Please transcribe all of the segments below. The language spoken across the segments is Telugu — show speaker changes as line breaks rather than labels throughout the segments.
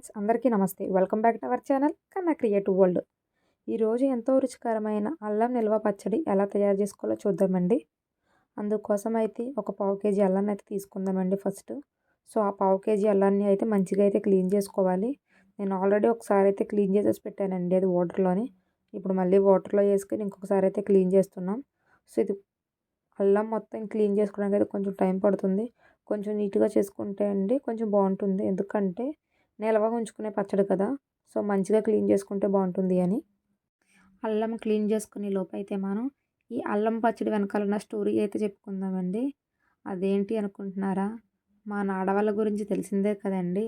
ఫ్రెండ్స్ అందరికీ నమస్తే. Welcome back to our channel కన్నా క్రియేటివ్ వరల్డ్. ఈరోజు ఎంతో రుచికరమైన అల్లం నిల్వ పచ్చడి ఎలా తయారు చేసుకోవాలో చూద్దామండి. అందుకోసం అయితే ఒక పావు కేజీ అల్లాన్ని అయితే తీసుకుందామండి ఫస్ట్. సో ఆ పావు కేజీ అల్లాన్ని అయితే మంచిగా అయితే క్లీన్ చేసుకోవాలి. నేను ఆల్రెడీ ఒకసారి అయితే క్లీన్ చేసేసి పెట్టానండి అది వాటర్లోని. ఇప్పుడు మళ్ళీ వాటర్లో వేసుకొని ఇంకొకసారి అయితే క్లీన్ చేస్తున్నాం. సో ఇది అల్లం మొత్తం క్లీన్ చేసుకోవడానికి అయితే కొంచెం టైం పడుతుంది. కొంచెం నీట్గా చేసుకుంటే అండి కొంచెం బాగుంటుంది. ఎందుకంటే నిల్వ ఉంచుకునే పచ్చడి కదా, సో మంచిగా క్లీన్ చేసుకుంటే బాగుంటుంది అని. అల్లం క్లీన్ చేసుకునే లోపు అయితే మనం ఈ అల్లం పచ్చడి వెనకాల ఉన్న స్టోరీ అయితే చెప్పుకుందామండి. అదేంటి అనుకుంటున్నారా? మన ఆడవాళ్ళ గురించి తెలిసిందే కదండి.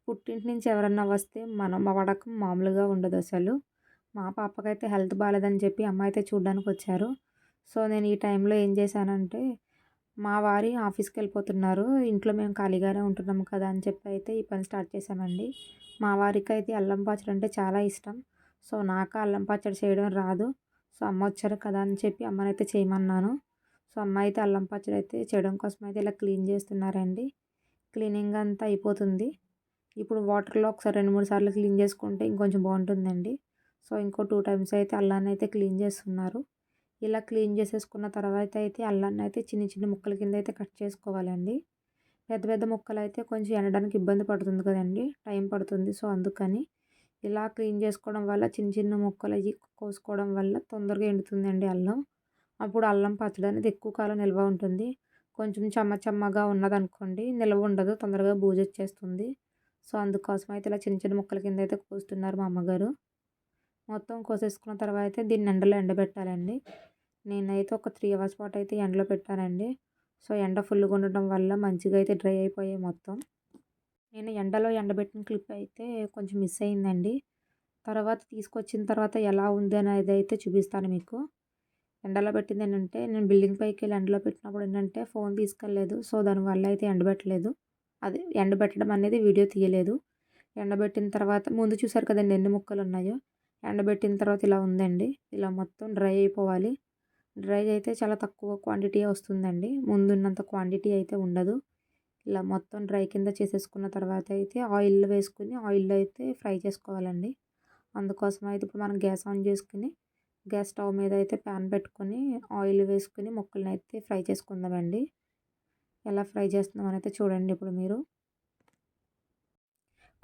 పుట్టింటి నుంచి ఎవరన్నా వస్తే మనం వాడకం మామూలుగా ఉండదు అసలు. మా పాపకైతే హెల్త్ బాగాలేదని చెప్పి అమ్మ అయితే చూడ్డానికి వచ్చారు. సో నేను ఈ టైంలో ఏం చేశానంటే, మా వారి ఆఫీస్కి వెళ్ళిపోతున్నారు, ఇంట్లో మేము ఖాళీగానే ఉంటున్నాము కదా అని చెప్పి అయితే ఈ పని స్టార్ట్ చేశామండి. మా వారికి అయితే అల్లం పచ్చడి అంటే చాలా ఇష్టం. సో నాకు అల్లం పచ్చడి చేయడం రాదు. సో అమ్మ వచ్చారు కదా అని చెప్పి అమ్మనైతే చేయమన్నాను. సో అమ్మ అయితే అల్లం పచ్చడి అయితే చేయడం కోసం అయితే ఇలా క్లీన్ చేస్తున్నారండి. క్లీనింగ్ అంతా అయిపోతుంది. ఇప్పుడు వాటర్లో ఒకసారి 2-3 సార్లు క్లీన్ చేసుకుంటే ఇంకొంచెం బాగుంటుందండి. సో ఇంకో 2 టైమ్స్ అయితే అల్లాన్ని అయితే క్లీన్ చేస్తున్నారు. ఇలా క్లీన్ చేసేసుకున్న తర్వాత అయితే అల్లాన్ని అయితే చిన్న చిన్న ముక్కల కింద అయితే కట్ చేసుకోవాలండి. పెద్ద పెద్ద ముక్కలు అయితే కొంచెం ఎండడానికి ఇబ్బంది పడుతుంది కదండి, టైం పడుతుంది. సో అందుకని ఇలా క్లీన్ చేసుకోవడం వల్ల చిన్న చిన్న ముక్కలు అవి కోసుకోవడం వల్ల తొందరగా ఎండుతుందండి అల్లం. అప్పుడు అల్లం పచ్చడి అనేది ఎక్కువ కాలం నిల్వ ఉంటుంది. కొంచెం చెమ్మగా ఉన్నదనుకోండి నిల్వ ఉండదు, తొందరగా బూజు వచ్చేస్తుంది. సో అందుకోసం అయితే ఇలా చిన్న చిన్న ముక్కల కింద అయితే కోస్తున్నారు మా అమ్మగారు. మొత్తం కోసేసుకున్న తర్వాత అయితే దీన్ని ఎండలో ఎండబెట్టాలండి. నేనైతే ఒక 3 అవర్స్ పాటు అయితే ఎండలో పెట్టానండి. సో ఎండ ఫుల్గా ఉండటం వల్ల మంచిగా అయితే డ్రై అయిపోయాయి మొత్తం. నేను ఎండలో ఎండబెట్టిన క్లిప్ అయితే కొంచెం మిస్ అయిందండి. తర్వాత తీసుకొచ్చిన తర్వాత ఎలా ఉంది అనేది అయితే చూపిస్తాను మీకు. ఎండలో పెట్టింది ఏంటంటే, నేను బిల్డింగ్ పైకి వెళ్ళి ఎండలో పెట్టినప్పుడు ఏంటంటే ఫోన్ తీసుకెళ్ళలేదు. సో దానివల్ల అయితే ఎండబెట్టలేదు. అది ఎండబెట్టడం అనేది వీడియో తీయలేదు. ఎండబెట్టిన తర్వాత ముందు చూసారు కదండి ఎన్ని ముక్కలు ఉన్నాయో. ఎండబెట్టిన తర్వాత ఇలా ఉందండి. ఇలా మొత్తం డ్రై అయిపోవాలి. డ్రై అయితే చాలా తక్కువ క్వాంటిటీ వస్తుందండి, ముందున్నంత క్వాంటిటీ అయితే ఉండదు. ఇలా మొత్తం డ్రై కింద చేసేసుకున్న తర్వాత అయితే ఆయిల్ వేసుకుని ఆయిల్లో అయితే ఫ్రై చేసుకోవాలండి. అందుకోసం అయితే ఇప్పుడు మనం గ్యాస్ ఆన్ చేసుకుని గ్యాస్ స్టవ్ మీద అయితే ప్యాన్ పెట్టుకొని ఆయిల్ వేసుకుని ముక్కల్ని అయితే ఫ్రై చేసుకుందామండి. ఎలా ఫ్రై చేస్తున్నామని అయితే చూడండి ఇప్పుడు మీరు.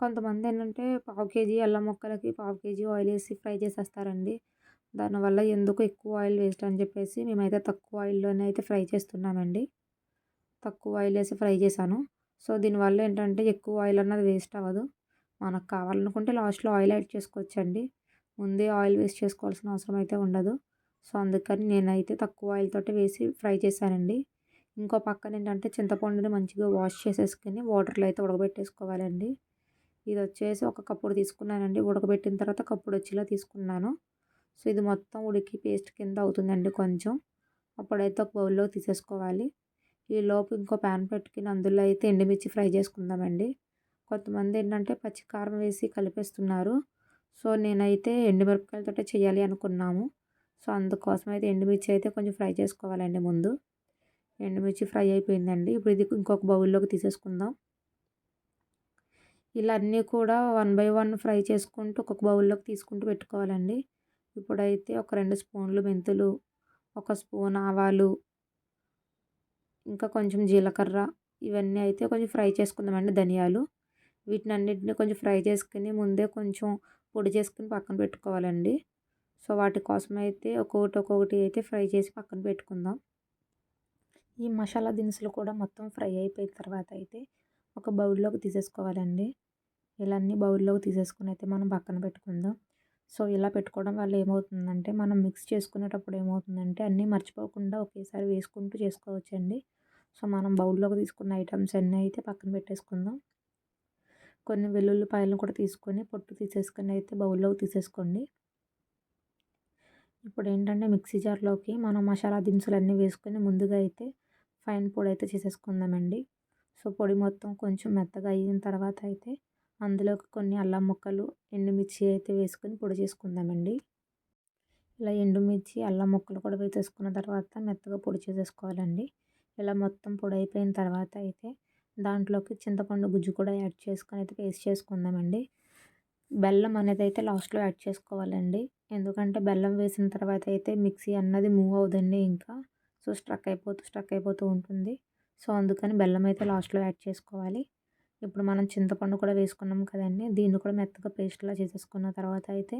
కొంతమంది ఏంటంటే పావు కేజీ అల్లం ముక్కలకి పావు కేజీ ఆయిల్ వేసి ఫ్రై చేసేస్తారండి. దానివల్ల ఎందుకు ఎక్కువ ఆయిల్ వేస్ట్ అని చెప్పేసి మేమైతే తక్కువ ఆయిల్లోనే అయితే ఫ్రై చేస్తున్నామండి. తక్కువ ఆయిల్ వేసి ఫ్రై చేశాను. సో దీనివల్ల ఏంటంటే ఎక్కువ ఆయిల్ అన్నది వేస్ట్ అవ్వదు. మనకు కావాలనుకుంటే లాస్ట్లో ఆయిల్ యాడ్ చేసుకోవచ్చండి. ముందే ఆయిల్ వేస్ట్ చేసుకోవాల్సిన అవసరం అయితే ఉండదు. సో అందుకని నేనైతే తక్కువ ఆయిల్ తోటి వేసి ఫ్రై చేశానండి. ఇంకో పక్కన ఏంటంటే చింతపండుని మంచిగా వాష్ చేసేసుకొని వాటర్లో అయితే ఉడకబెట్టేసుకోవాలండి. ఇది వచ్చేసి ఒక కప్పుడు తీసుకున్నానండి. ఉడకబెట్టిన తర్వాత కప్పుడు వచ్చేలా తీసుకున్నాను. సో ఇది మొత్తం ఉడికి పేస్ట్ కింద అవుతుందండి కొంచెం. అప్పుడైతే ఒక బౌల్లో తీసేసుకోవాలి. ఈలోపు ఇంకో ప్యాన్ పెట్టుకుని అందులో అయితే ఎండుమిర్చి ఫ్రై చేసుకుందామండి. కొంతమంది ఏంటంటే పచ్చికారం వేసి కలిపేస్తున్నారు. సో నేనైతే ఎండుమిరపకాయలతోటే చేయాలి అనుకున్నాము. సో అందుకోసం అయితే ఎండుమిర్చి అయితే కొంచెం ఫ్రై చేసుకోవాలండి ముందు. ఎండుమిర్చి ఫ్రై అయిపోయిందండి. ఇప్పుడు ఇది ఇంకొక బౌల్లోకి తీసేసుకుందాం. ఇలా అన్నీ కూడా 1 బై 1 ఫ్రై చేసుకుంటూ ఒక్కొక్క బౌల్లోకి తీసుకుంటూ పెట్టుకోవాలండి. ఇప్పుడైతే ఒక 2 స్పూన్లు మెంతులు, ఒక స్పూన్ ఆవాలు, ఇంకా కొంచెం జీలకర్ర, ఇవన్నీ అయితే కొంచెం ఫ్రై చేసుకుందామండి. ధనియాలు, వీటినన్నిటిని కొంచెం ఫ్రై చేసుకుని ముందే కొంచెం పొడి చేసుకుని పక్కన పెట్టుకోవాలండి. సో వాటి కోసం అయితే ఒక్కొక్కటి అయితే ఫ్రై చేసి పక్కన పెట్టుకుందాం. ఈ మసాలా దినుసులు కూడా మొత్తం ఫ్రై అయిపోయిన తర్వాత అయితే ఒక బౌల్లోకి తీసేసుకోవాలండి. ఇలా అన్ని బౌల్లోకి తీసేసుకుని అయితే మనం పక్కన పెట్టుకుందాం. సో ఇలా పెట్టుకోవడం వల్ల ఏమవుతుందంటే మనం మిక్స్ చేసుకునేటప్పుడు ఏమవుతుందంటే అన్నీ మర్చిపోకుండా ఒకేసారి వేసుకుంటూ చేసుకోవచ్చండి. సో మనం బౌల్లోకి తీసుకున్న ఐటమ్స్ అన్నీ అయితే పక్కన పెట్టేసుకుందాం. కొన్ని వెల్లుల్లిపాయలను కూడా తీసుకొని పొట్టు తీసేసుకొని అయితే బౌల్లోకి తీసేసుకోండి. ఇప్పుడు ఏంటంటే మిక్సీ జార్లోకి మనం మసాలా దినుసులన్నీ వేసుకొని ముందుగా అయితే ఫైన్ పొడి అయితే చేసేసుకుందామండి. సో పొడి మొత్తం కొంచెం మెత్తగా అయిన తర్వాత అయితే అందులోకి కొన్ని అల్లం ముక్కలు, ఎండుమిర్చి అయితే వేసుకొని పొడి చేసుకుందామండి. ఇలా ఎండుమిర్చి, అల్లం ముక్కలు కూడా వేసేసుకున్న తర్వాత మెత్తగా పొడి చేసేసుకోవాలండి. ఇలా మొత్తం పొడి అయిపోయిన తర్వాత అయితే దాంట్లోకి చింతపండు గుజ్జు కూడా యాడ్ చేసుకొని అయితే పేస్ట్ చేసుకుందామండి. బెల్లం అనేదైతే లాస్ట్‌లో యాడ్ చేసుకోవాలండి. ఎందుకంటే బెల్లం వేసిన తర్వాత అయితే మిక్సీ అన్నది మూవ్ అవ్వదండి ఇంకా. సో, స్ట్రక్ అయిపోతూ ఉంటుంది. సో, అందుకని బెల్లం అయితే లాస్ట్‌లో యాడ్ చేసుకోవాలి. ఇప్పుడు మనం చింతపండు కూడా వేసుకున్నాం కదండీ! దీన్ని కూడా మెత్తగా పేస్ట్‌లా చేసేసుకున్న తర్వాత అయితే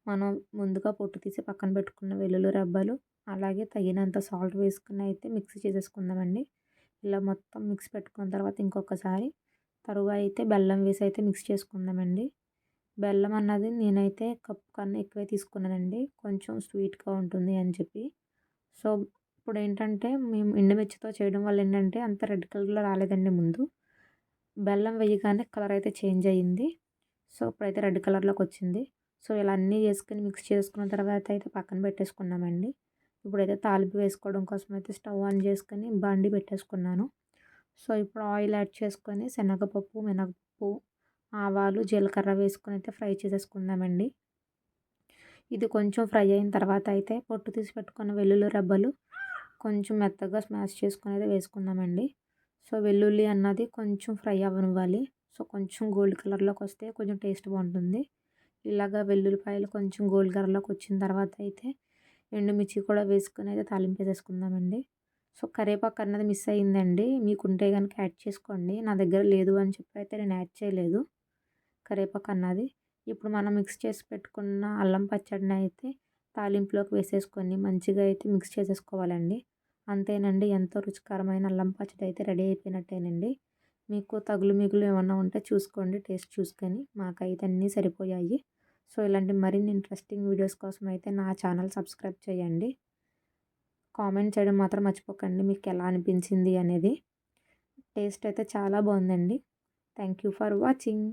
మనం ముందుగా పొట్టు తీసి పక్కన పెట్టుకున్న వెల్లుల్లి రెబ్బలు, అలాగే తగినంత సాల్ట్ వేసుకొని అయితే మిక్సీ చేసేసుకుందామండి. ఇలా మొత్తం మిక్స్ పెట్టుకున్న తర్వాత ఇంకొకసారి తరువాత అయితే బెల్లం వేసి అయితే మిక్స్ చేసుకుందామండి. బెల్లం అన్నది నేనైతే కప్పు కన్నా ఎక్కువే తీసుకున్నానండి. కొంచెం స్వీట్‌గా ఉంటుంది అని చెప్పి. సో, ఇప్పుడేంటంటే మేము ఎండుమిర్చితో చేయడం వల్ల ఏంటంటే అంత రెడ్ కలర్‌లో రాలేదండి ముందు. బెల్లం వేయగానే కలర్ అయితే చేంజ్ అయ్యింది. సో, ఇప్పుడైతే రెడ్ కలర్‌లోకొచ్చింది. సో, ఇలా అన్నీ యేసుకొని మిక్స్ చేసుకున్న తర్వాత అయితే పక్కన పెట్టేసుకున్నామండి. ఇప్పుడైతే తాలింపు వేసుకోవడం కోసం అయితే స్టవ్ ఆన్ చేసుకొని బాండీ పెట్టేసుకున్నాను. సో, ఇప్పుడు ఆయిల్ యాడ్ చేసుకొని శనగపప్పు, మినపప్పు, ఆవాలు, జీలకర్ర వేసుకొని అయితే ఫ్రై చేసేసుకుందామండి. ఇది కొంచెం ఫ్రై అయిన తర్వాత అయితే పొట్టు తీసి పెట్టుకున్న వెల్లుల్లి రెబ్బలు కొంచెం మెత్తగా స్మాష్ చేసుకొని అయితే వేసుకుందామండి. సో, వెల్లుల్లి అన్నది కొంచెం ఫ్రై అవ్వనివ్వాలి. సో, కొంచెం గోల్డ్ కలర్‌లోకి వస్తే కొంచెం టేస్ట్ బాగుంటుంది. ఇలాగ వెల్లుల్లిపాయలు కొంచెం గోల్డ్ కలర్‌లోకి వచ్చిన తర్వాత అయితే ఎండుమిర్చి కూడా వేసుకొని అయితే తాలింపేసేసుకుందామండి. సో, కరివేపాకు అన్నది మిస్ అయిందండి. మీకుంటే గనుక యాడ్ చేసుకోండి. నా దగ్గర లేదు అని చెప్పి అయితే నేను యాడ్ చేయలేదు కరివేపాకు అన్నది. ఇప్పుడు మనం మిక్స్ చేసి పెట్టుకున్న అల్లం పచ్చడిని అయితే తాలింపులోకి వేసేసుకొని మంచిగా అయితే మిక్స్ చేసేసుకోవాలండి. అంతేనండి, ఎంతో రుచికరమైన అల్లం పచ్చడి అయితే రెడీ అయిపోయినట్టేనండి. మీకు తగులు మిగులు ఏమన్నా ఉంటే చూసుకోండి టేస్ట్ చూసుకొని. మాకైతే అన్నీ సరిపోయాయి. సో, ఇలాంటి మరిన్ని ఇంట్రెస్టింగ్ వీడియోస్ కోసం అయితే నా ఛానల్ సబ్స్క్రైబ్ చేయండి. కామెంట్ చేయడం మాత్రం మర్చిపోకండి మీకు ఎలా అనిపించింది అనేది. టేస్ట్ అయితే చాలా బాగుందండి. Thank you for watching.